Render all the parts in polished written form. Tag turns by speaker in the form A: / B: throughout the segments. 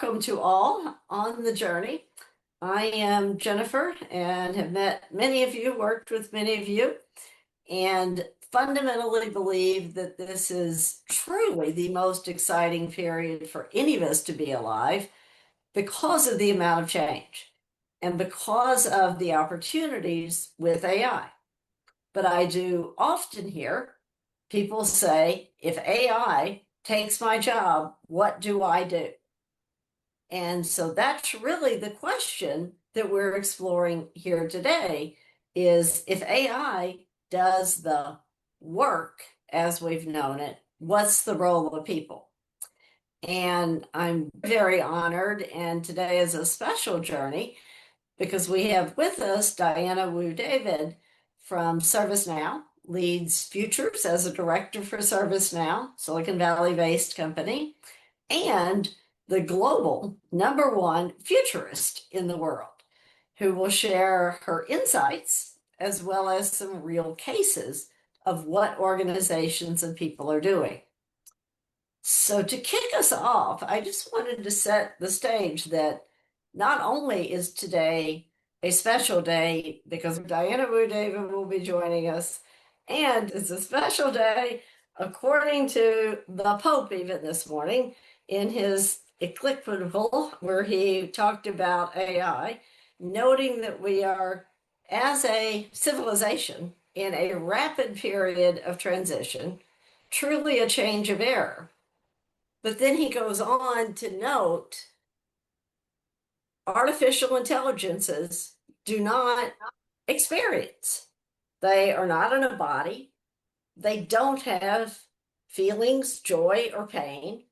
A: welcome to all on the journey. I am Jennifer and have met many of you, worked with many of you, and fundamentally believe that this is truly the most exciting period for any of us to be alive because of the amount of change and because of the opportunities with AI. But I do often hear people say, if AI takes my job, what do I do? And so that's really the question that we're exploring here today is if AI does the work as we've known it, what's the role of people? And I'm very honored, and today is a special journey because we have with us Diana Wu David from ServiceNow, leads futures as a director for ServiceNow, Silicon Valley-based company, and the global #1 futurist in the world, who will share her insights as well as some real cases of what organizations and people are doing. So to kick us off, I just wanted to set the stage that not only is today a special day because Diana Wu David will be joining us, and it's a special day according to the Pope even this morning in his encyclical where he talked about AI, noting that we are, as a civilization, in a rapid period of transition, truly a change of era. But then he goes on to note artificial intelligences do not experience. They are not in a body. They don't have feelings, joy, or pain.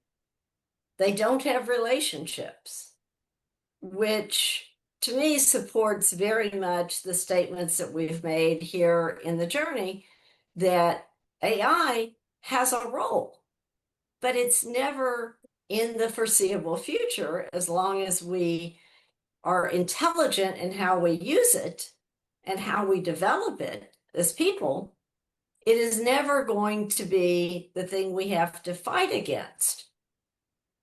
A: They don't have relationships, which to me supports very much the statements that we've made here in the journey that AI has a role, but it's never in the foreseeable future as long as we are intelligent in how we use it and how we develop it as people. It is never going to be the thing we have to fight against.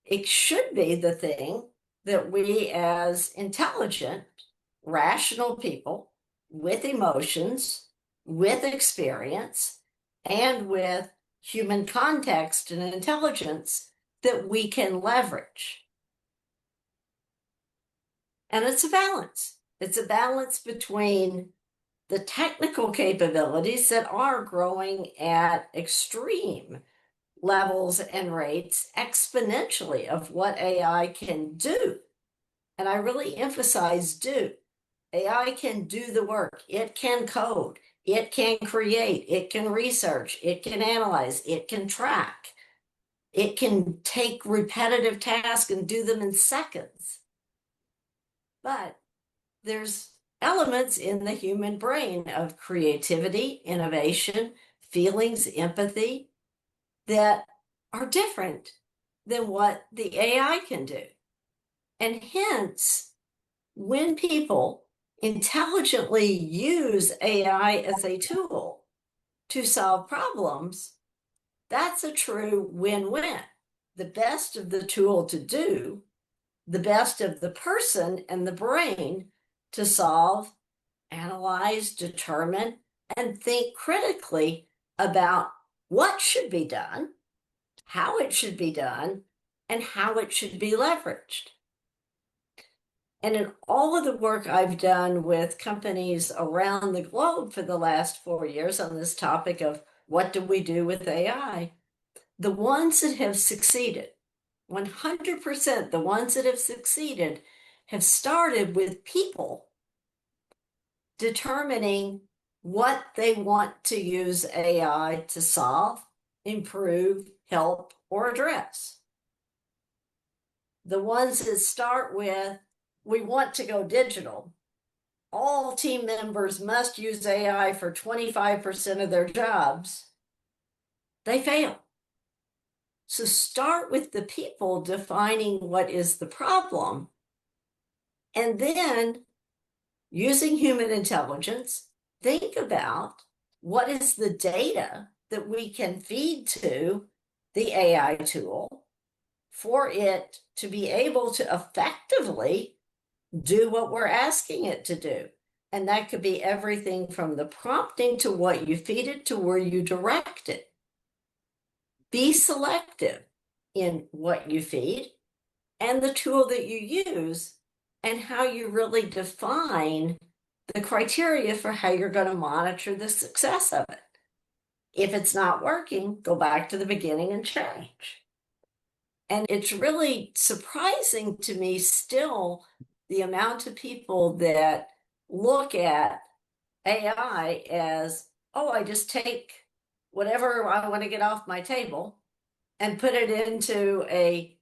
A: It should be the thing that we as intelligent, rational people with emotions, with experience, and with human context and intelligence that we can leverage. And it's a balance. It's a balance between the technical capabilities that are growing at extreme levels and rates exponentially of what AI can do. And I really emphasize do. AI can do the work. It can code. It can create. It can research. It can analyze. It can track. It can take repetitive tasks and do them in seconds. But there's elements in the human brain of creativity, innovation, feelings, empathy that are different than what the AI can do. And hence, when people intelligently use AI as a tool to solve problems, that's a true win-win. The best of the tool to do, the best of the person and the brain to solve, analyze, determine, and think critically about what should be done, how it should be done, and how it should be leveraged. And in all of the work I've done with companies around the globe for the last 4 years on this topic of what do we do with AI, the ones that have succeeded, 100% the ones that have succeeded, have started with people determining what they want to use AI to solve, improve, help, or address. The ones that start with, we want to go digital. All team members must use AI for 25% of their jobs. They fail. So start with the people defining what is the problem, and then using human intelligence, think about what is the data that we can feed to the AI tool for it to be able to effectively do what we're asking it to do. And that could be everything from the prompting to what you feed it to where you direct it. Be selective in what you feed and the tool that you use and how you really define the criteria for how you're going to monitor the success of it. If it's not working, go back to the beginning and change. And it's really surprising to me still the amount of people that look at AI as, oh, I just take whatever I want to get off my table and put it into a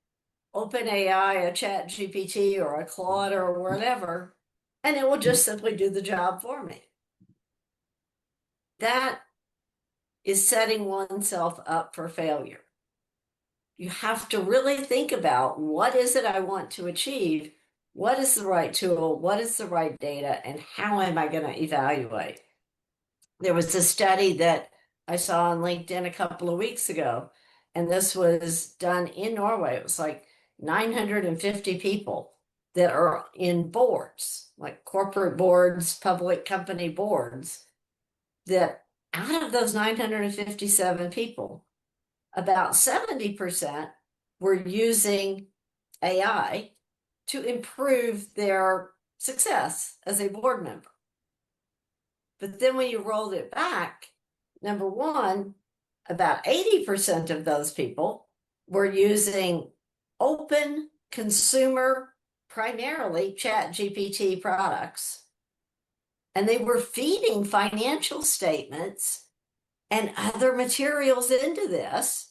A: open AI, a chat GPT or a Claude or whatever, and it will just simply do the job for me. That is setting oneself up for failure. You have to really think about what is it I want to achieve? What is the right tool? What is the right data? And how am I going to evaluate? There was a study that I saw on LinkedIn a couple of weeks ago, and this was done in Norway. It was like 950 people that are in boards, like corporate boards, public company boards, that out of those 957 people, about 70% were using AI to improve their success as a board member. But then when you rolled it back, number one, about 80% of those people were using open consumer, primarily chat GPT products. And they were feeding financial statements and other materials into this.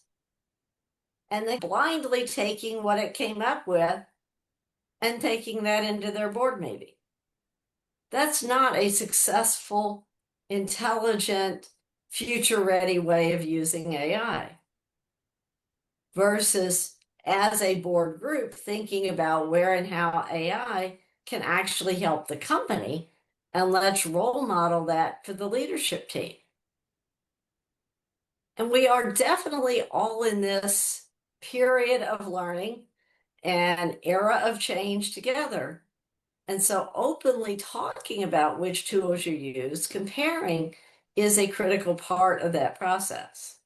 A: And they blindly taking what it came up with and taking that into their board meeting. That's not a successful, intelligent, future-ready way of using AI. Versus as a board group thinking about where and how AI can actually help the company, and let's role model that for the leadership team. And we are definitely all in this period of learning and era of change together. And so openly talking about which tools you use, comparing, is a critical part of that process.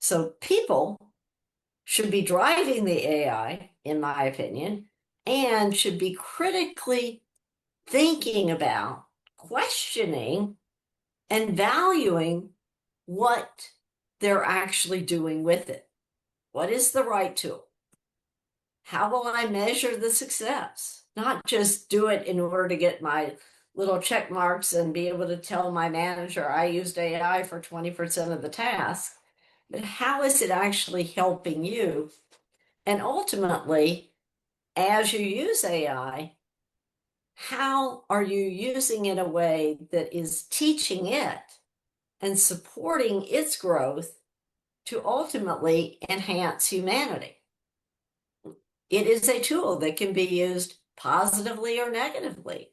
A: So people should be driving the AI, in my opinion, and should be critically thinking about, questioning, and valuing what they're actually doing with it. What is the right tool? How will I measure the success? Not just do it in order to get my little check marks and be able to tell my manager I used AI for 20% of the task, but how is it actually helping you? And ultimately, as you use AI, how are you using it in a way that is teaching it and supporting its growth to ultimately enhance humanity? It is a tool that can be used positively or negatively.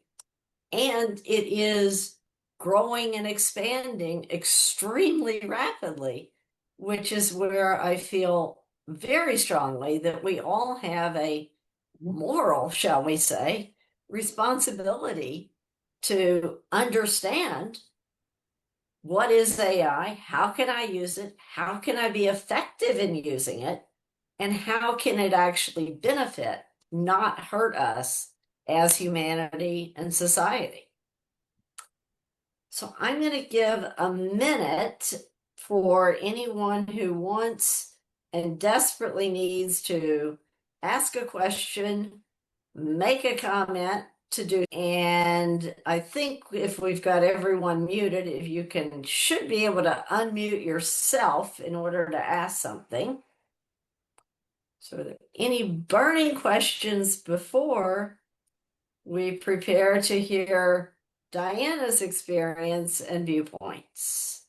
A: And it is growing and expanding extremely rapidly, which is where I feel very strongly that we all have a moral, shall we say, responsibility to understand what is AI, how can I use it, how can I be effective in using it, and how can it actually benefit, not hurt us as humanity and society. So I'm going to give a minute for anyone who wants and desperately needs to ask a question, make a comment to do. And I think if we've got everyone muted, if you should be able to unmute yourself in order to ask something. So are there any burning questions before we prepare to hear Diana's experience and viewpoints?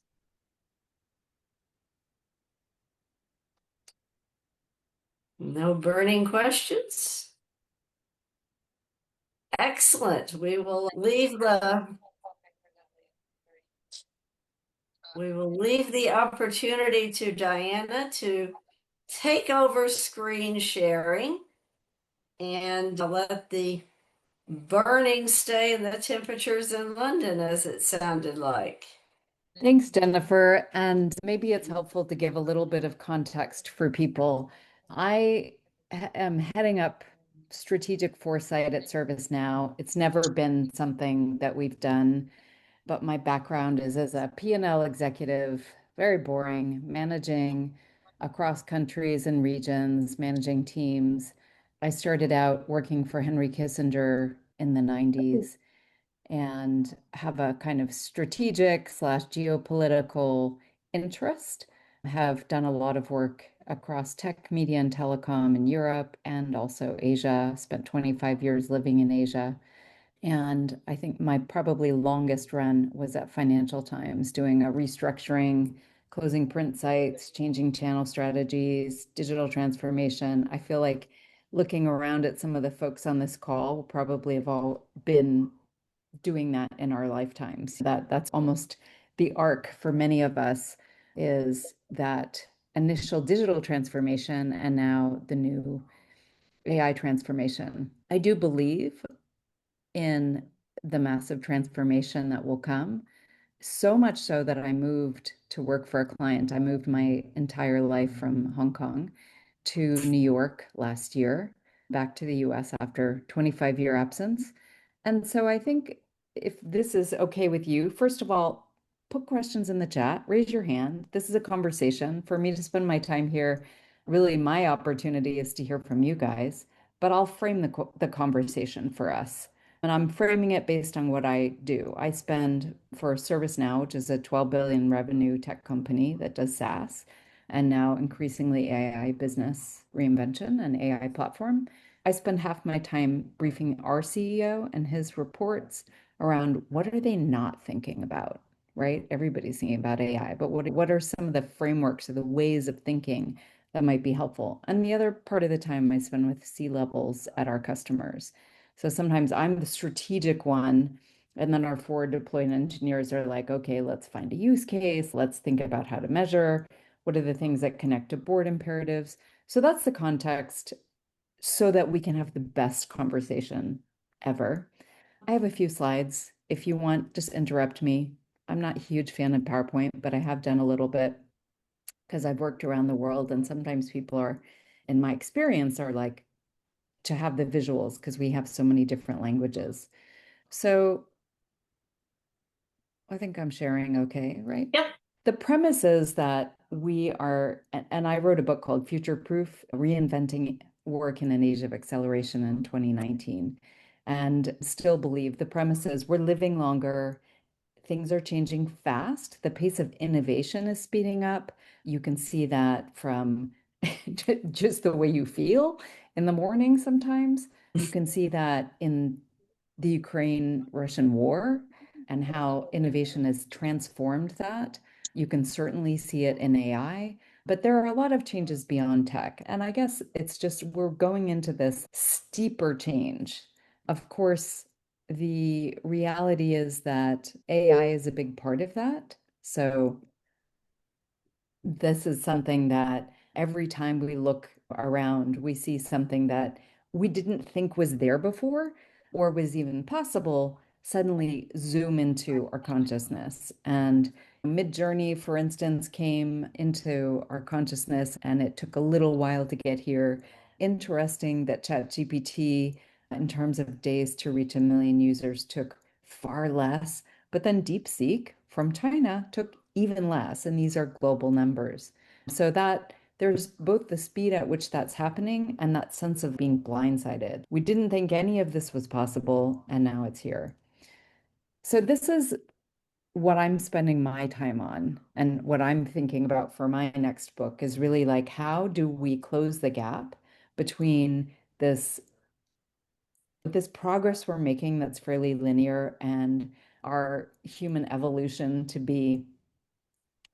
A: No burning questions? Excellent. We will leave the opportunity to Diana to take over screen sharing and let the burning stay in the temperatures in London, as it sounded like.
B: Thanks, Jennifer. And maybe it's helpful to give a little bit of context for people. I am heading up strategic foresight at ServiceNow. It's never been something that we've done, but my background is as a P&L executive, very boring, managing across countries and regions, managing teams. I started out working for Henry Kissinger in the 90s and have a kind of strategic slash geopolitical interest. Have done a lot of work across tech, media, and telecom in Europe and also Asia. Spent 25 years living in Asia. And I think my probably longest run was at Financial Times, doing a restructuring, closing print sites, changing channel strategies, digital transformation. I feel like looking around at some of the folks on this call will probably have all been doing that in our lifetimes. That's almost the arc for many of us is that initial digital transformation and now the new AI transformation. I do believe in the massive transformation that will come. So much so that I moved to work for a client. I moved my entire life from Hong Kong to New York last year, back to the US after 25-year absence. And so I think if this is okay with you, first of all, put questions in the chat, raise your hand. This is a conversation. For me to spend my time here, really my opportunity is to hear from you guys, but I'll frame the conversation for us. And I'm framing it based on what I do. I spend for ServiceNow, which is a 12 billion revenue tech company that does SaaS and now increasingly AI business reinvention and AI platform. I spend half my time briefing our CEO and his reports around what are they not thinking about, right? Everybody's thinking about AI, but what are some of the frameworks or the ways of thinking that might be helpful? And the other part of the time I spend with C-levels at our customers. So sometimes I'm the strategic one, and then our forward deployed engineers are like, okay, let's find a use case. Let's think about how to measure. What are the things that connect to board imperatives? So that's the context so that we can have the best conversation ever. I have a few slides. If you want, just interrupt me. I'm not a huge fan of PowerPoint, but I have done a little bit because I've worked around the world, and sometimes people are, in my experience, are like to have the visuals because we have so many different languages. So I think I'm sharing okay, right?
A: Yep.
B: The premise is that we are, and I wrote a book called Future Proof, Reinventing Work in an Age of Acceleration in 2019, and still believe the premise is we're living longer, things are changing fast, the pace of innovation is speeding up. You can see that from just the way you feel in the morning sometimes. You can see that in the Ukraine-Russian war and how innovation has transformed that. You can certainly see it in AI, but there are a lot of changes beyond tech. And I guess it's just we're going into this steeper change. Of course, the reality is that AI is a big part of that. So this is something that every time we look around, we see something that we didn't think was there before or was even possible suddenly zoom into our consciousness. And Mid-Journey, for instance, came into our consciousness and it took a little while to get here. Interesting that ChatGPT, in terms of days to reach 1 million users, took far less. But then DeepSeek from China took even less, and these are global numbers. So that there's both the speed at which that's happening and that sense of being blindsided. We didn't think any of this was possible, and now it's here. So this is what I'm spending my time on and what I'm thinking about for my next book is really like how do we close the gap between this progress we're making that's fairly linear and our human evolution to be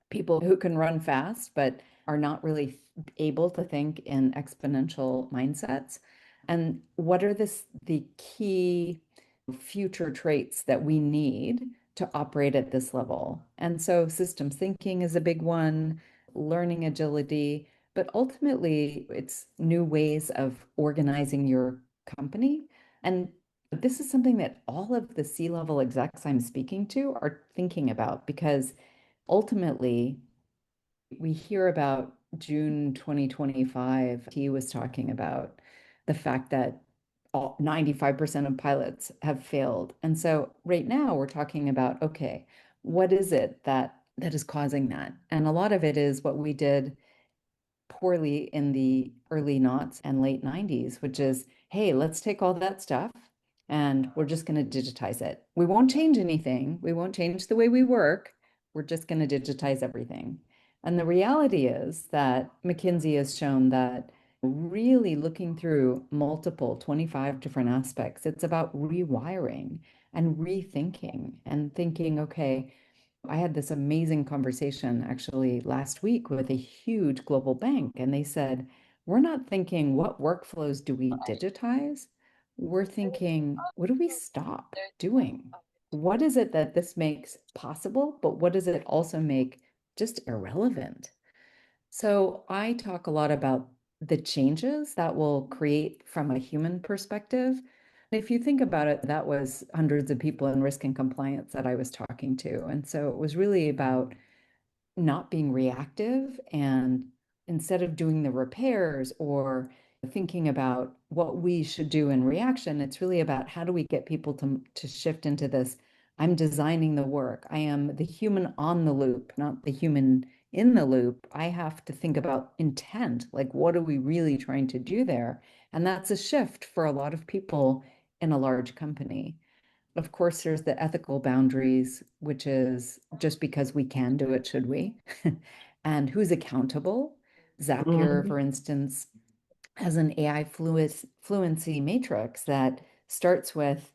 B: people who can run fast but are not really able to think in exponential mindsets. And what are the key future traits that we need to operate at this level? And so systems thinking is a big one, learning agility, But ultimately, it's new ways of organizing your company. And this is something that all of the C-level execs I'm speaking to are thinking about because ultimately, we hear about June 2025. He was talking about the fact that 95% of pilots have failed. And so right now we're talking about, okay, what is it that is causing that? And a lot of it is what we did poorly in the early noughts and late 90s, which is, hey, let's take all that stuff and we're just going to digitize it. We won't change anything. We won't change the way we work. We're just going to digitize everything. And the reality is that McKinsey has shown that really looking through multiple 25 different aspects, it's about rewiring and rethinking and thinking, okay, I had this amazing conversation actually last week with a huge global bank, and they said, we're not thinking what workflows do we digitize? We're thinking, what do we stop doing? What is it that this makes possible, but what does it also make just irrelevant? So I talk a lot about the changes that will create from a human perspective. If you think about it, that was hundreds of people in risk and compliance that I was talking to. And so it was really about not being reactive and instead of doing the repairs or thinking about what we should do in reaction, it's really about how do we get people to shift into this. I'm designing the work. I am the human on the loop, not the human in the loop. I have to think about intent, like what are we really trying to do there? And that's a shift for a lot of people in a large company. Of course, there's the ethical boundaries, which is just because we can do it, should we? And who's accountable? Zapier,
A: Mhm.
B: for instance, has an AI fluency matrix that starts with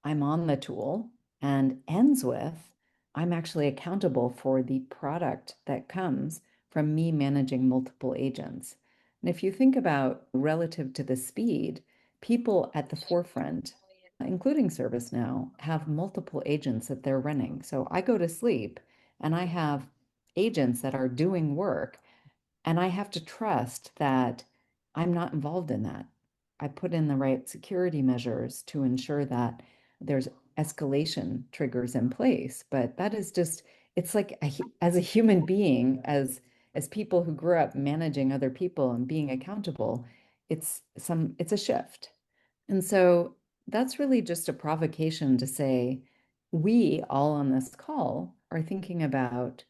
B: I'm on the tool and ends with I'm actually accountable for the product that comes from me managing multiple agents. And if you think about relative to the speed, people at the forefront, including ServiceNow, have multiple agents that they're running. So I go to sleep and I have agents that are doing work and I have to trust that I'm not involved in that. I put in the right security measures to ensure that there's escalation triggers in place. But that is just, it's like as a human being, as people who grew up managing other people and being accountable, it's a shift. And so that's really just a provocation to say, we all on this call are thinking about,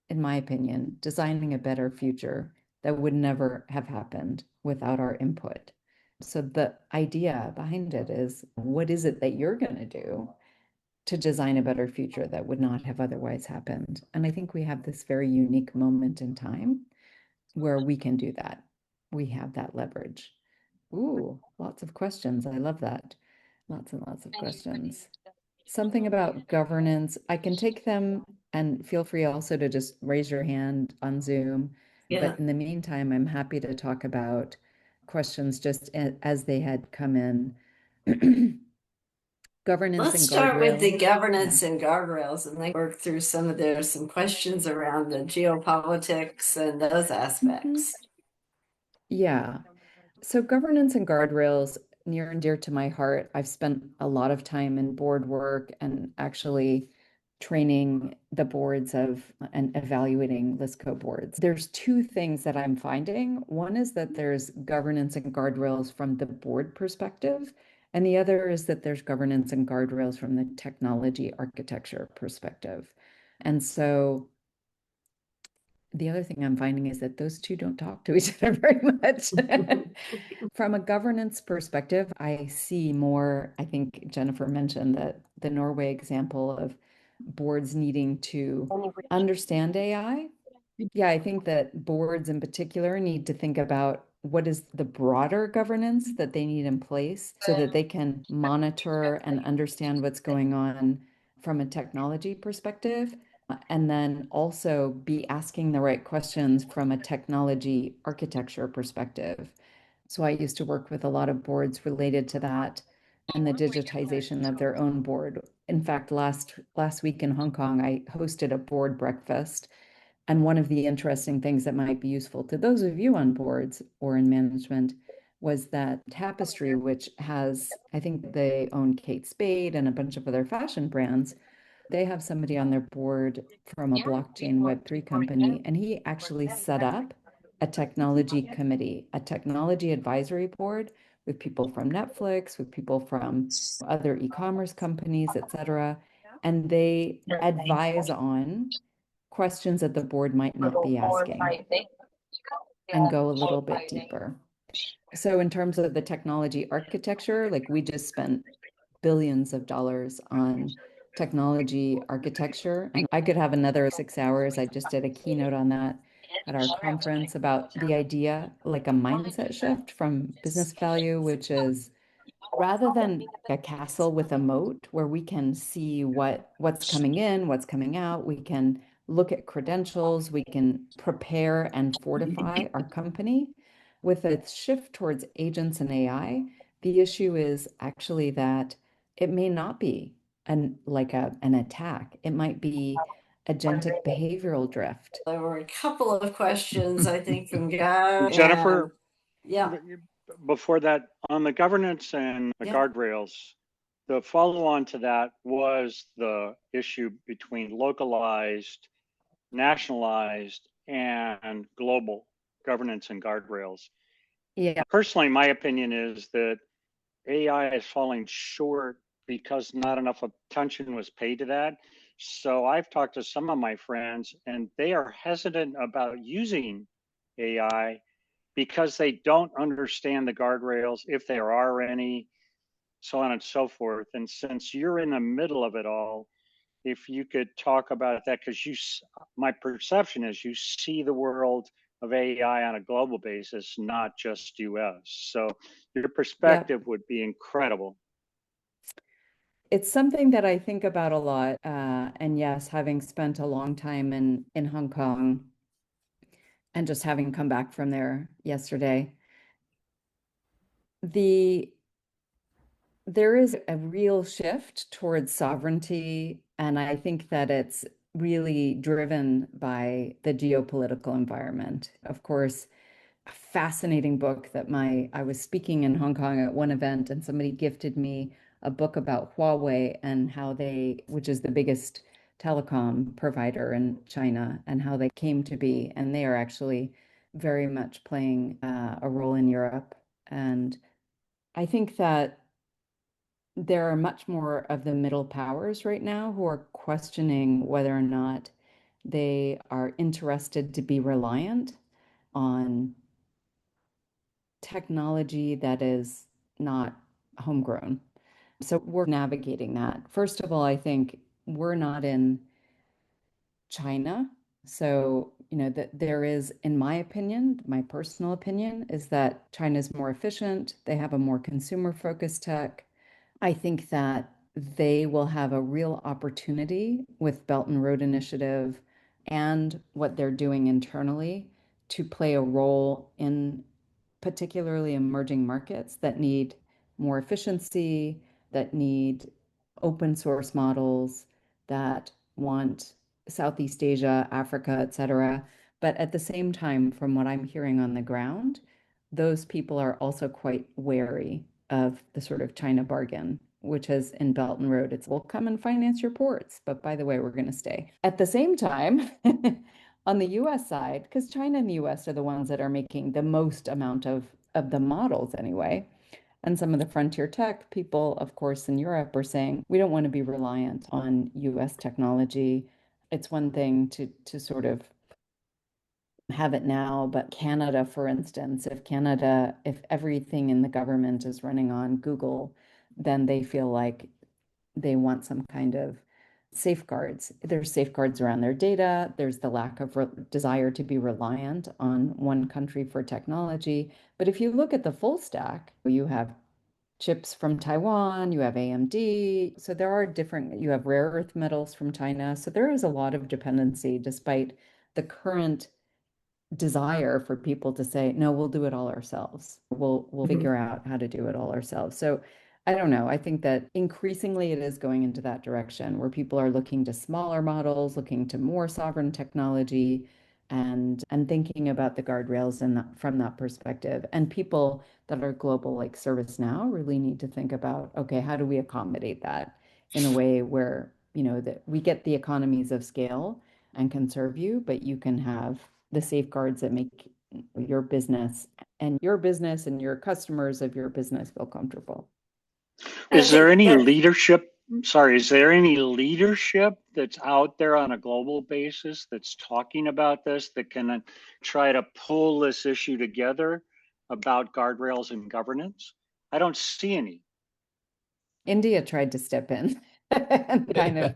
B: in my opinion, designing a better future that would never have happened without our input. So the idea behind it is, what is it that you're going to do to design a better future that would not have otherwise happened? And I think we have this very unique moment in time where we can do that. We have that leverage. Ooh, lots of questions. I love that. Lots and lots of questions. Something about governance. I can take them and feel free also to just raise your hand on Zoom.
A: Yeah.
B: But in the meantime, I'm happy to talk about questions just as they had come in. Governance
A: Let's
B: and
A: start with the
B: guardrails. Yeah.
A: governance and guardrails and then work through there's some questions around the geopolitics and those
B: Mhm.
A: aspects.
B: Yeah. So governance and guardrails, near and dear to my heart. I've spent a lot of time in board work and actually training the boards of and evaluating LISCO boards. There's two things that I'm finding. One is that there's governance and guardrails from the board perspective, and the other is that there's governance and guardrails from the technology architecture perspective. And so the other thing I'm finding is that those two don't talk to each other very much. From a governance perspective, I see more. I think Jennifer mentioned that the Norway example of boards needing to understand AI. Yeah, I think that boards in particular need to think about what is the broader governance that they need in place so that they can monitor and understand what's going on from a technology perspective, and then also be asking the right questions from a technology architecture perspective. So I used to work with a lot of boards related to that and the digitization of their own board. In fact, last week in Hong Kong, I hosted a board breakfast And one of the interesting things that might be useful to those of you on boards or in management was that Tapestry, which has, I think they own Kate Spade and a bunch of other fashion brands. They have somebody on their board from a blockchain Web3 company, and he actually set up a technology committee, a technology advisory board with people from Netflix, with people from other e-commerce companies, et cetera. And they advise on questions that the board might not be asking and go a little bit deeper. So in terms of the technology architecture, like we just spent billions of dollars on technology architecture, and I could have another 6 hours. I just did a keynote on that at our conference about the idea, like a mindset shift from business value, which is rather than a castle with a moat where we can see what's coming in, what's coming out, we can look at credentials, we can prepare and fortify our company. With a shift towards agents and AI, the issue is actually that it may not be an attack. It might be agentic behavioral drift.
A: There were a couple of questions, I think, from Gary.
C: Jennifer,
A: yeah.
C: before that, on the governance and the guardrails, the follow-on to that was the issue between localized, nationalized, and global governance and guardrails.
B: Yeah.
C: Personally, my opinion is that AI is falling short because not enough attention was paid to that. So I've talked to some of my friends, and they are hesitant about using AI because they don't understand the guardrails, if there are any, so on and so forth. And since you're in the middle of it all, if you could talk about that, because my perception is you see the world of AI on a global basis, not just US. So your perspective would be incredible.
B: It's something that I think about a lot. And yes, having spent a long time in Hong Kong and just having come back from there yesterday, there is a real shift towards sovereignty, and I think that it's really driven by the geopolitical environment. Of course, a fascinating book that I was speaking in Hong Kong at one event, and somebody gifted me a book about Huawei and how which is the biggest telecom provider in China, and how they came to be. And they are actually very much playing a role in Europe. And I think that there are much more of the middle powers right now who are questioning whether or not they are interested to be reliant on technology that is not homegrown. So we're navigating that. First of all, I think we're not in China. So, that there is, in my opinion, my personal opinion, is that China is more efficient. They have a more consumer-focused tech. I think that they will have a real opportunity with Belt and Road Initiative and what they're doing internally to play a role in particularly emerging markets that need more efficiency, that need open source models, that want Southeast Asia, Africa, et cetera. But at the same time, from what I'm hearing on the ground, those people are also quite wary of the sort of China bargain, which is in Belt and Road. It's, we'll come and finance your ports, but by the way, we're going to stay. At the same time, on the US side, because China and the US are the ones that are making the most amount of the models anyway. And some of the frontier tech people, of course, in Europe are saying, we don't want to be reliant on US technology. It's one thing to sort of have it now, but Canada, for instance, if everything in the government is running on Google, then they feel like they want some kind of safeguards. There's safeguards around their data. There's the lack of desire to be reliant on one country for technology. But if you look at the full stack, you have chips from Taiwan, you have AMD. So there are you have rare earth metals from China. So there is a lot of dependency despite the current desire for people to say, no, we'll do it all ourselves. We'll figure out how to do it all ourselves. So I don't know. I think that increasingly it is going into that direction where people are looking to smaller models, looking to more sovereign technology. and thinking about the guardrails and from that perspective. And people that are global, like ServiceNow, really need to think about, okay, how do we accommodate that in a way where, that we get the economies of scale and can serve you, but you can have the safeguards that make your business and your customers of your business feel comfortable.
C: Is there any leadership? Sorry, is there any leadership that's out there on a global basis that's talking about this, that can try to pull this issue together about guardrails and governance? I don't see any.
B: India tried to step in and kind of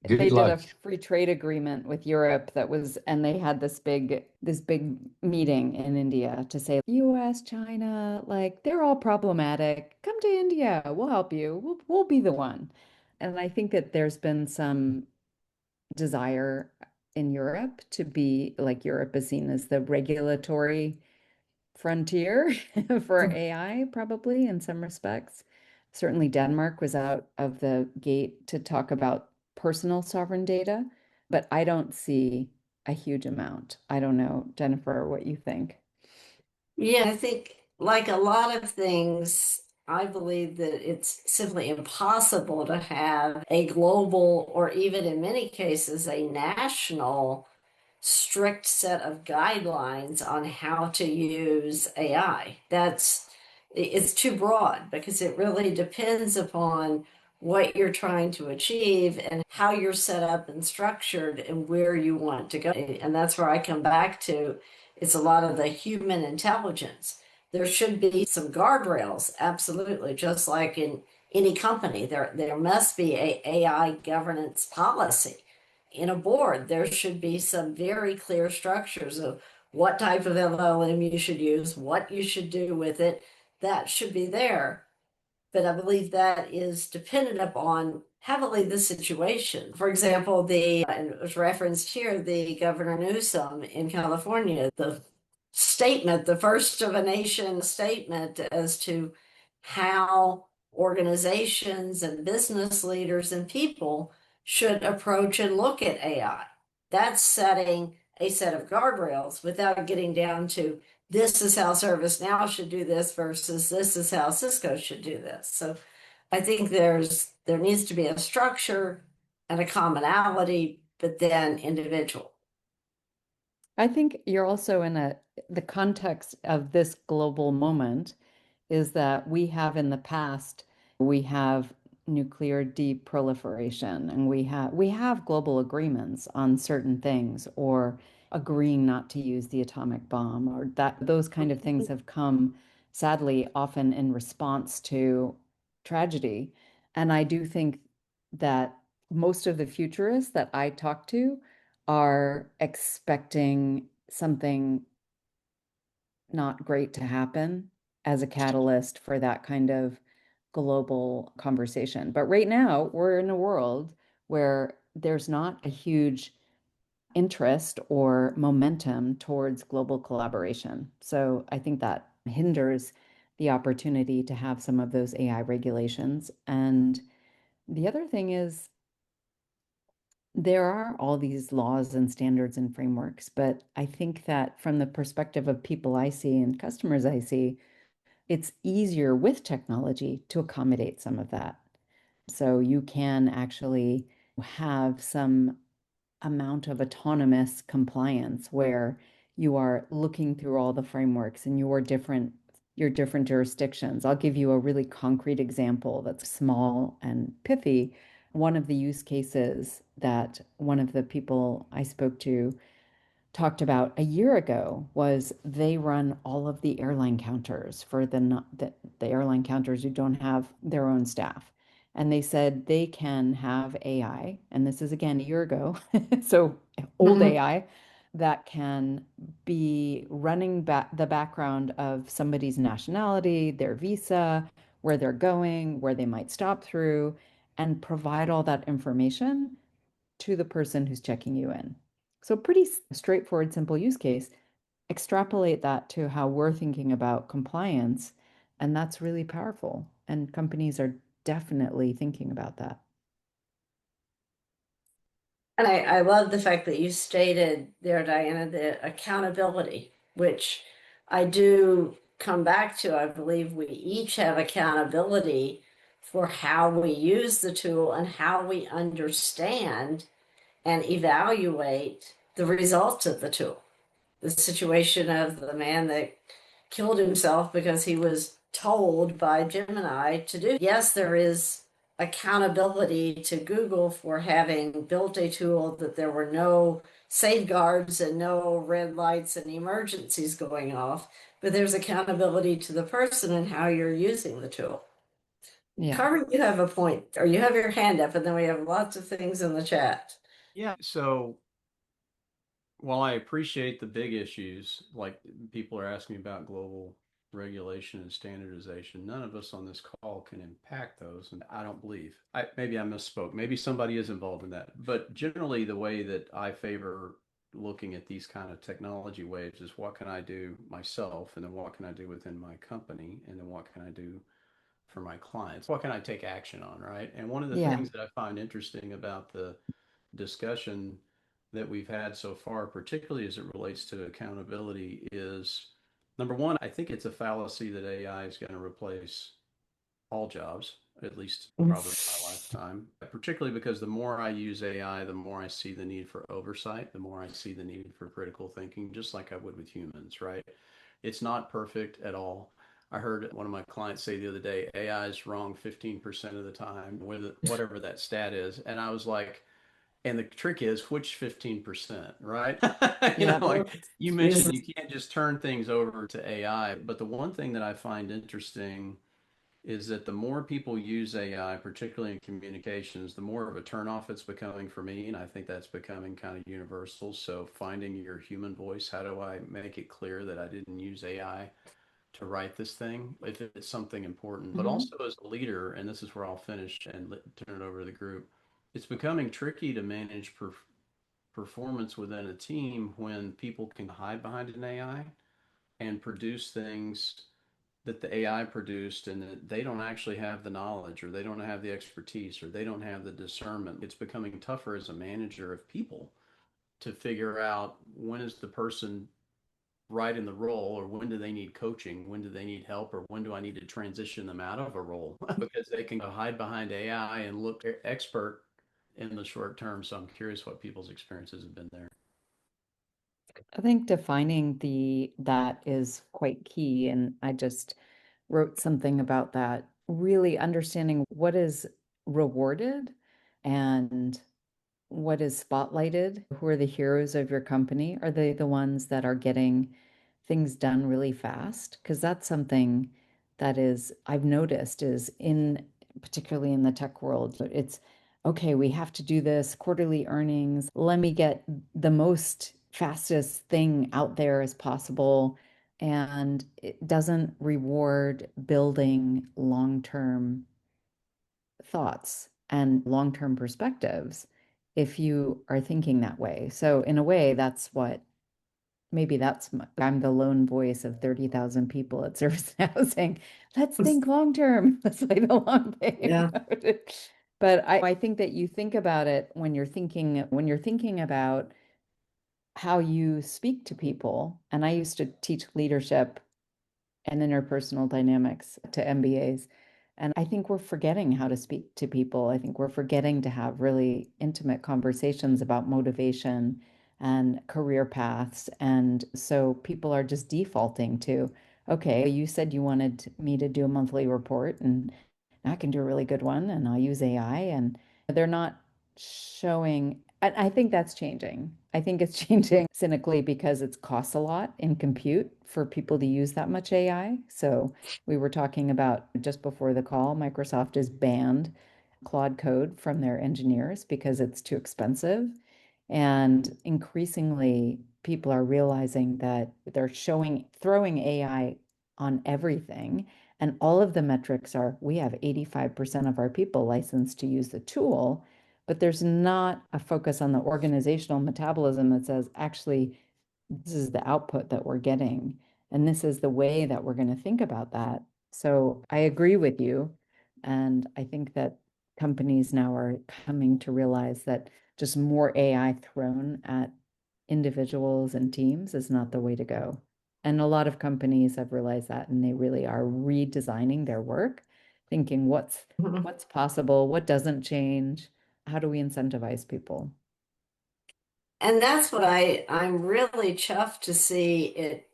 D: Good
B: they
D: luck.
B: did a free trade agreement with Europe and they had this big meeting in India to say US, China, like they're all problematic. Come to India, we'll help you. We'll be the one. And I think that there's been some desire in Europe to be like Europe is seen as the regulatory frontier for AI, probably in some respects. Certainly, Denmark was out of the gate to talk about personal sovereign data, but I don't see a huge amount. I don't know, Jennifer, what you think.
A: Yeah, I think like a lot of things, I believe that it's simply impossible to have a global or even in many cases a national strict set of guidelines on how to use AI. It's too broad because it really depends upon what you're trying to achieve and how you're set up and structured and where you want to go. And that's where I come back to it's a lot of the human intelligence. There should be some guardrails, absolutely, just like in any company. There must be a AI governance policy. In a board, there should be some very clear structures of what type of LLM you should use, what you should do with it. That should be there. But I believe that is dependent upon heavily the situation. For example, and it was referenced here, the Governor Newsom in California, the statement, the first of a nation statement as to how organizations and business leaders and people should approach and look at AI. That's setting a set of guardrails without getting down to this is how ServiceNow should do this versus this is how Cisco should do this. So I think there needs to be a structure and a commonality, but then individual.
B: I think you're also the context of this global moment is that we have nuclear deproliferation and we have global agreements on certain things or agreeing not to use the atomic bomb or that those kind of things have come sadly often in response to tragedy. And I do think that most of the futurists that I talk to are expecting something not great to happen as a catalyst for that kind of global conversation. But right now, we're in a world where there's not a huge interest or momentum towards global collaboration. So I think that hinders the opportunity to have some of those AI regulations. And the other thing is, there are all these laws and standards and frameworks, but I think that from the perspective of people I see and customers I see, it's easier with technology to accommodate some of that. So you can actually have some amount of autonomous compliance where you are looking through all the frameworks and your different jurisdictions. I'll give you a really concrete example that's small and pithy. One of the use cases that one of the people I spoke to talked about a year ago was they run all of the airline counters for the airline counters who don't have their own staff. And they said they can have AI, and this is again a year ago, so old AI, that can be running the background of somebody's nationality, their visa, where they're going, where they might stop through, and provide all that information to the person who's checking you in. So pretty straightforward, simple use case. Extrapolate that to how we're thinking about compliance, and that's really powerful. And companies are definitely thinking about that.
A: And I love the fact that you stated there, Diana, the accountability, which I do come back to. I believe we each have accountability for how we use the tool and how we understand and evaluate the results of the tool. The situation of the man that killed himself because he was told by Gemini to do. Yes, there is accountability to Google for having built a tool that there were no safeguards and no red lights and emergencies going off, but there's accountability to the person and how you're using the tool.
B: Yeah.
A: Carmen, you have a point, or you have your hand up, and then we have lots of things in the chat.
D: Yeah. So while I appreciate the big issues, like people are asking about global regulation and standardization, none of us on this call can impact those. And I don't believe, maybe I misspoke. Maybe somebody is involved in that. But generally, the way that I favor looking at these kind of technology waves is what can I do myself? And then what can I do within my company? And then what can I do for my clients? What can I take action on, right? And one of the
B: Yeah.
D: things that I find interesting about the discussion that we've had so far, particularly as it relates to accountability, is number one, I think it's a fallacy that AI is going to replace all jobs, at least probably in my lifetime, particularly because the more I use AI, the more I see the need for oversight, the more I see the need for critical thinking, just like I would with humans, right? It's not perfect at all. I heard one of my clients say the other day, AI is wrong 15% of the time, whatever that stat is. And I was like, and the trick is which 15%, right?
B: Yeah.
D: Like you mentioned, you can't just turn things over to AI. But the one thing that I find interesting is that the more people use AI, particularly in communications, the more of a turnoff it's becoming for me. And I think that's becoming kind of universal. So finding your human voice, how do I make it clear that I didn't use AI to write this thing if it's something important? But also as a leader, and this is where I'll finish and turn it over to the group, it's becoming tricky to manage performance within a team when people can hide behind an AI and produce things that the AI produced and that they don't actually have the knowledge or they don't have the expertise or they don't have the discernment. It's becoming tougher as a manager of people to figure out when is the person right in the role, or when do they need coaching, when do they need help, or when do I need to transition them out of a role because they can hide behind AI and look expert in the short term. So I'm curious what people's experiences have been there.
B: I think defining that is quite key. And I just wrote something about that, really understanding what is rewarded and what is spotlighted. Who are the heroes of your company? Are they the ones that are getting things done really fast? Because that's something that is, I've noticed is particularly in the tech world, it's okay, we have to do this quarterly earnings. Let me get the most fastest thing out there as possible. And it doesn't reward building long-term thoughts and long-term perspectives if you are thinking that way. So in a way, I'm the lone voice of 30,000 people at ServiceNow saying, let's think long-term. Let's play the long game.
A: Yeah.
B: But I think that you think about it when you're thinking about how you speak to people. And I used to teach leadership and interpersonal dynamics to MBAs. And I think we're forgetting how to speak to people. I think we're forgetting to have really intimate conversations about motivation and career paths. And so people are just defaulting to, okay, you said you wanted me to do a monthly report, and I can do a really good one, and I'll use AI. And they're not showing. I think that's changing. I think it's changing cynically because it costs a lot in compute for people to use that much AI. So we were talking about just before the call, Microsoft has banned Claude Code from their engineers because it's too expensive. And increasingly, people are realizing that they're throwing AI on everything. And all of the metrics are, we have 85% of our people licensed to use the tool, but there's not a focus on the organizational metabolism that says, actually, this is the output that we're getting, and this is the way that we're going to think about that. So I agree with you. And I think that companies now are coming to realize that just more AI thrown at individuals and teams is not the way to go. And a lot of companies have realized that, and they really are redesigning their work, thinking what's possible, what doesn't change, how do we incentivize people?
A: And that's what I'm really chuffed to see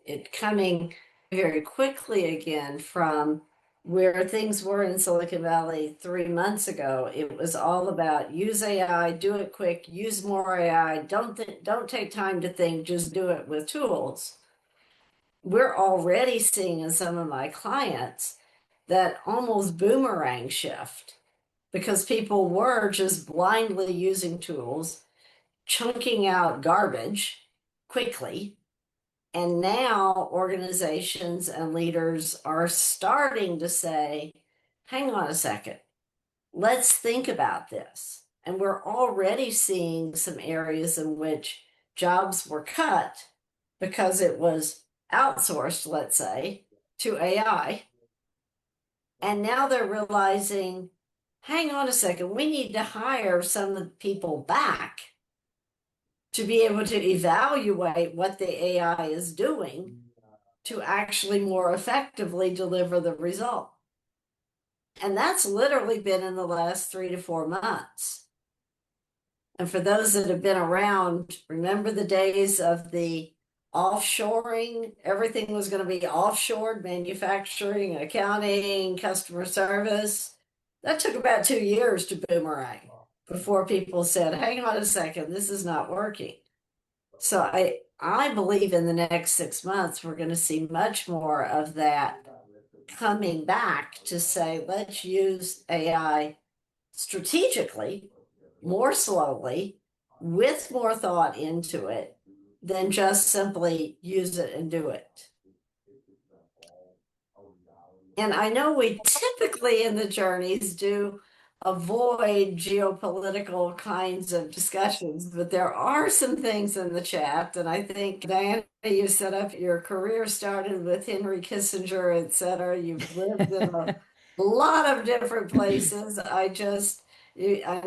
A: it coming very quickly again from where things were in Silicon Valley 3 months ago. It was all about use AI, do it quick, use more AI, don't take time to think, just do it with tools. We're already seeing in some of my clients that almost boomerang shift because people were just blindly using tools, chunking out garbage quickly. And now organizations and leaders are starting to say, hang on a second, let's think about this. And we're already seeing some areas in which jobs were cut because it was outsourced, let's say, to AI. And now they're realizing, hang on a second, we need to hire some of the people back to be able to evaluate what the AI is doing to actually more effectively deliver the result. And that's literally been in the last 3 to 4 months. And for those that have been around, remember the days of the offshoring? Everything was going to be offshored, manufacturing, accounting, customer service. That took about 2 years to boomerang before people said, hang on a second, this is not working. So I believe in the next 6 months, we're going to see much more of that coming back to say, let's use AI strategically, more slowly, with more thought into it than just simply use it and do it. And I know we typically in the journeys do avoid geopolitical kinds of discussions, but there are some things in the chat. And I think, Diana, you set up your career started with Henry Kissinger, et cetera. You've lived in a lot of different places. I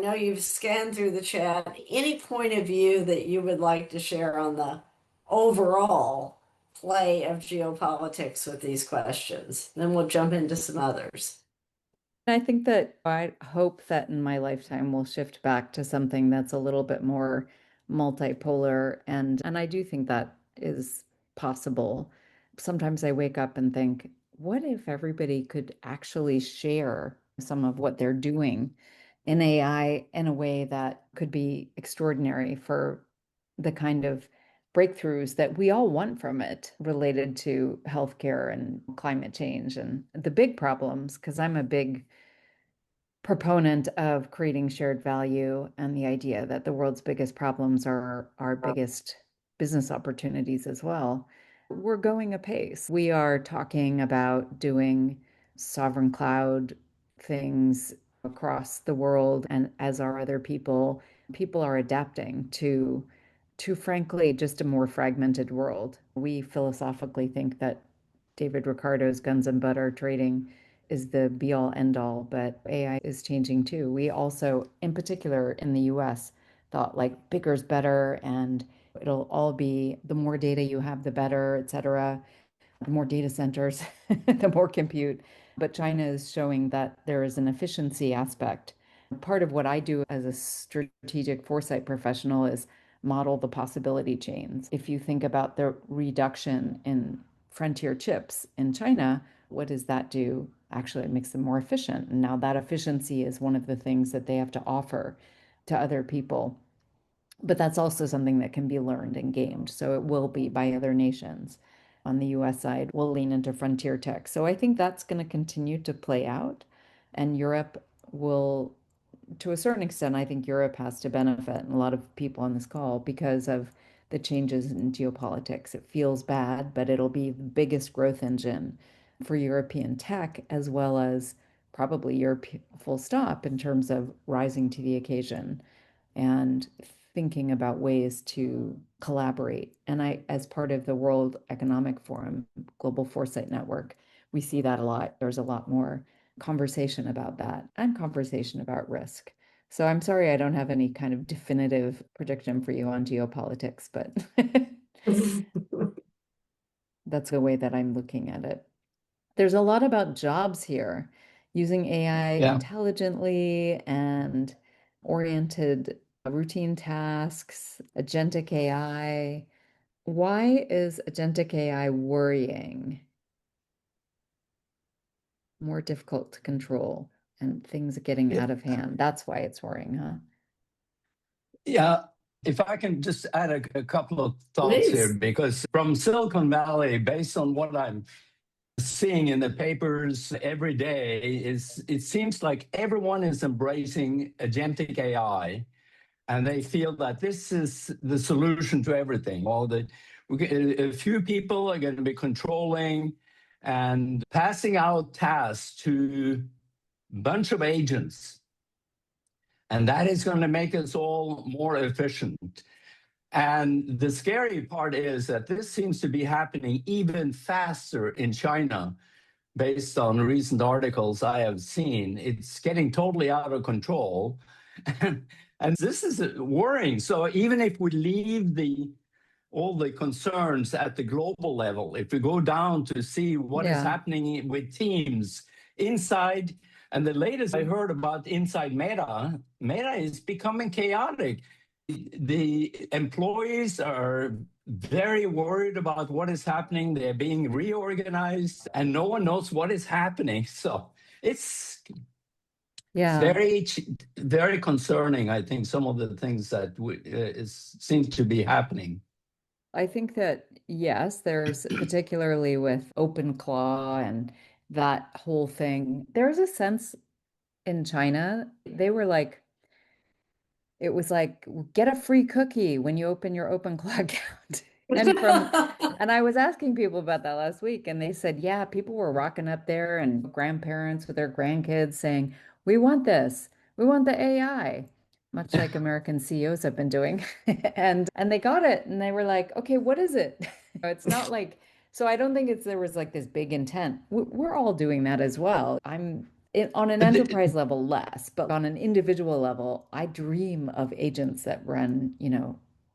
A: know you've scanned through the chat. Any point of view that you would like to share on the overall play of geopolitics with these questions? Then we'll jump into some others.
B: I think that I hope that in my lifetime we'll shift back to something that's a little bit more multipolar, and I do think that is possible. Sometimes I wake up and think, what if everybody could actually share some of what they're doing in AI in a way that could be extraordinary for the kind of breakthroughs that we all want from it related to healthcare and climate change and the big problems, because I'm a big proponent of creating shared value and the idea that the world's biggest problems are our biggest business opportunities as well. We're going apace. We are talking about doing sovereign cloud things across the world, and as are other people. People are adapting to frankly just a more fragmented world. We philosophically think that David Ricardo's guns and butter trading is the be all end all, but AI is changing too. We also, in particular in the US, thought like bigger's better and it'll all be the more data you have, the better, et cetera. The more data centers, the more compute. But China is showing that there is an efficiency aspect. Part of what I do as a strategic foresight professional is model the possibility chains. If you think about the reduction in frontier chips in China, what does that do? Actually, it makes them more efficient. And now that efficiency is one of the things that they have to offer to other people. But that's also something that can be learned and gamed. So it will be by other nations. On the US side, we'll lean into frontier tech. So I think that's going to continue to play out. And Europe will, to a certain extent, I think Europe has to benefit, and a lot of people on this call, because of the changes in geopolitics. It feels bad, but it'll be the biggest growth engine for European tech, as well as probably Europe full stop in terms of rising to the occasion and thinking about ways to collaborate. And as part of the World Economic Forum, Global Foresight Network, we see that a lot. There's a lot more conversation about that and conversation about risk. So I'm sorry I don't have any kind of definitive prediction for you on geopolitics, but that's the way that I'm looking at it. There's a lot about jobs here, using AI intelligently and oriented routine tasks, agentic AI. Why is agentic AI worrying? More difficult to control and things getting out of hand. That's why it's worrying, huh?
E: Yeah. If I can just add a couple of thoughts here, because from Silicon Valley, based on what I'm seeing in the papers every day, it seems like everyone is embracing agentic AI, and they feel that this is the solution to everything. A few people are going to be controlling and passing out tasks to a bunch of agents, and that is going to make us all more efficient. And the scary part is that this seems to be happening even faster in China, based on recent articles I have seen. It's getting totally out of control. And this is worrying. So even if we leave all the concerns at the global level, if we go down to see what is happening with teams inside, and the latest I heard about inside Meta is becoming chaotic. The employees are very worried about what is happening. They're being reorganized, and no one knows what is happening. So it's very, very concerning, I think, some of the things that seem to be happening.
B: I think that, yes, there's particularly with OpenClaw and that whole thing, there's a sense in China, they were like, it was like, get a free cookie when you open your OpenClaw account. And I was asking people about that last week, and they said, yeah, people were rocking up there and grandparents with their grandkids saying, we want this. We want the AI, much like American CEOs have been doing. and they got it, and they were like, okay, what is it? It's not like, so I don't think there was like this big intent. We're all doing that as well. On an enterprise level, less, but on an individual level, I dream of agents that run,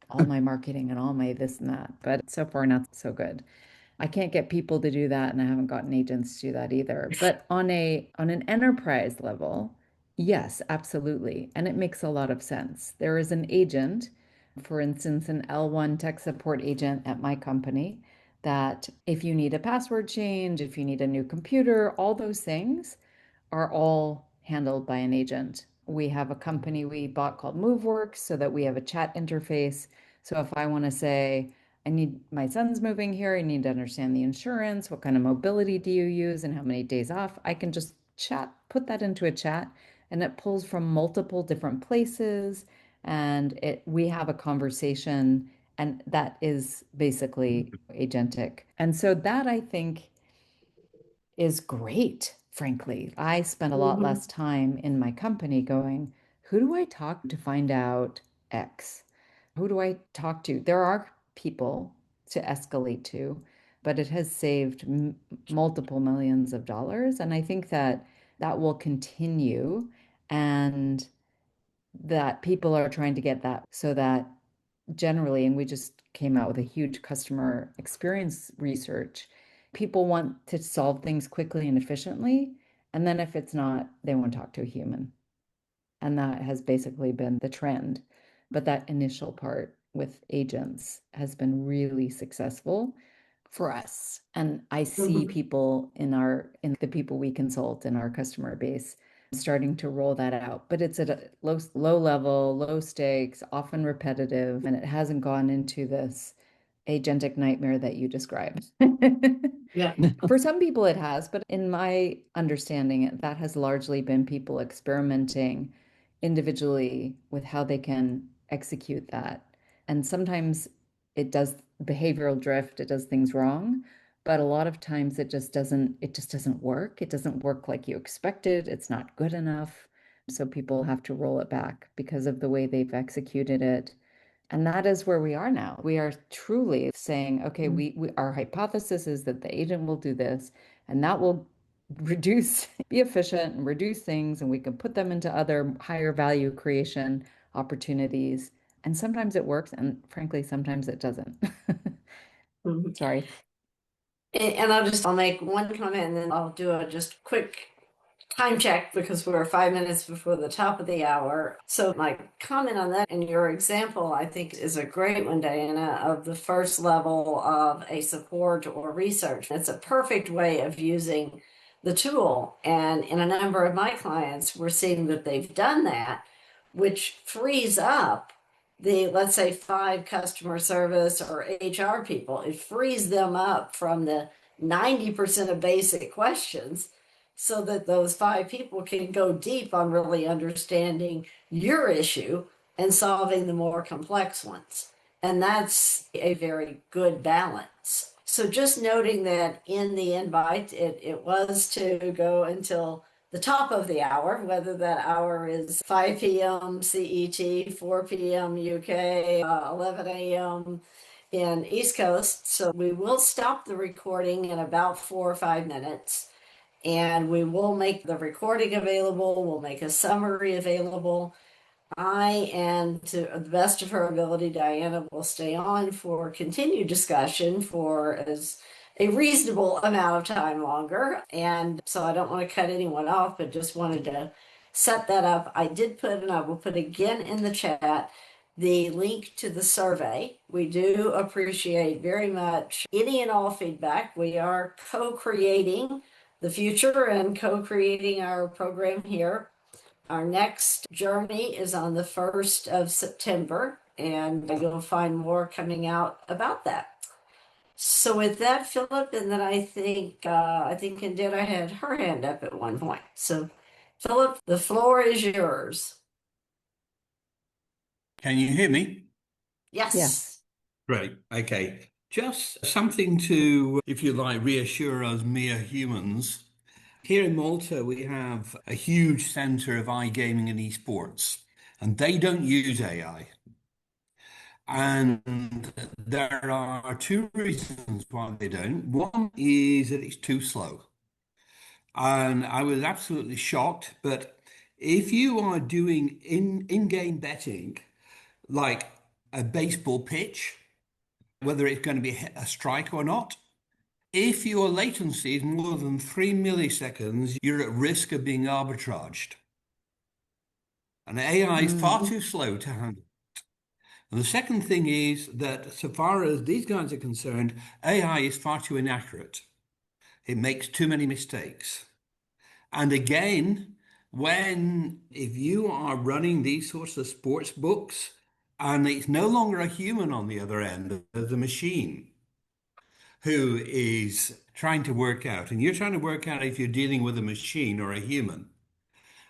B: all my marketing and all my this and that. But so far, not so good. I can't get people to do that, and I haven't gotten agents to do that either. But on an enterprise level, yes, absolutely. And it makes a lot of sense. There is an agent, for instance, an L1 tech support agent at my company, that if you need a password change, if you need a new computer, all those things are all handled by an agent. We have a company we bought called MoveWorks so that we have a chat interface. So if I want to say, my son's moving here, I need to understand the insurance, what kind of mobility do you use, and how many days off, I can just put that into a chat, and it pulls from multiple different places, and we have a conversation, and that is basically agentic. And so that, I think, is great, frankly. I spend a lot less time in my company going, who do I talk to find out X? Who do I talk to? There are people to escalate to, but it has saved multiple millions of dollars. And I think that will continue, and that people are trying to get that so that generally, and we just came out with a huge customer experience research, people want to solve things quickly and efficiently. And then if it's not, they won't talk to a human. And that has basically been the trend. But that initial part with agents has been really successful for us. And I see people in the people we consult in our customer base starting to roll that out, but it's at a low level, low stakes, often repetitive, and it hasn't gone into this agentic nightmare that you described.
A: Yeah.
B: For some people it has, but in my understanding, that has largely been people experimenting individually with how they can execute that. And sometimes it does behavioral drift, it does things wrong, but a lot of times it just doesn't work. It doesn't work like you expected. It's not good enough. So people have to roll it back because of the way they've executed it. And that is where we are now. We are truly saying, okay, our hypothesis is that the agent will do this, and that will be efficient and reduce things, and we can put them into other higher value creation opportunities. And sometimes it works, and frankly, sometimes it doesn't.
A: Mhm.
B: Sorry.
A: And I'll make one comment and then I'll do a just quick time check because we're 5 minutes before the top of the hour. So my comment on that and your example, I think, is a great one, Diana, of the first level of a support or research. It's a perfect way of using the tool. And in a number of my clients, we're seeing that they've done that, which frees up the, let's say, 5 customer service or HR people. It frees them up from the 90% of basic questions so that those 5 people can go deep on really understanding your issue and solving the more complex ones. And that's a very good balance. So just noting that in the invite, it was to go until the top of the hour, whether that hour is 5 p.m. CET, 4 p.m. UK, 11 a.m. in East Coast. So we will stop the recording in about 4 or 5 minutes, and we will make the recording available. We'll make a summary available. And to the best of her ability, Diana will stay on for continued discussion for as a reasonable amount of time longer. And so I don't want to cut anyone off, but just wanted to set that up. I did put, and I will put again in the chat, the link to the survey. We do appreciate very much any and all feedback. We are co-creating the future and co-creating our program here. Our next journey is on the 1st of September, and you'll find more coming out about that. So with that, Philip, and then I think Indira had her hand up at one point. So Philip, the floor is yours.
F: Can you hear me?
A: Yes.
B: Yes.
F: Great. Okay. Just something to, if you like, reassure us mere humans. Here in Malta, we have a huge center of iGaming and esports, and they don't use AI. And there are 2 reasons why they don't. One is that it's too slow. And I was absolutely shocked. But if you are doing in-game betting, like a baseball pitch, whether it's going to be a strike or not, if your latency is more than 3 milliseconds, you're at risk of being arbitraged. And AI is far too slow to handle. And the second thing is that, so far as these guys are concerned, AI is far too inaccurate. It makes too many mistakes. And again, if you are running these sorts of sports books, and it's no longer a human on the other end, there's a machine who is trying to work out, and you're trying to work out if you're dealing with a machine or a human.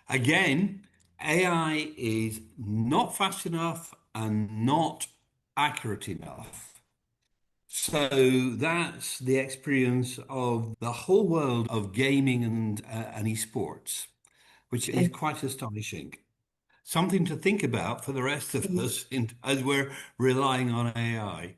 F: Again, AI is not fast enough and not accurate enough. So that's the experience of the whole world of gaming and esports, which is quite astonishing. Something to think about for the rest of us as we're relying on AI.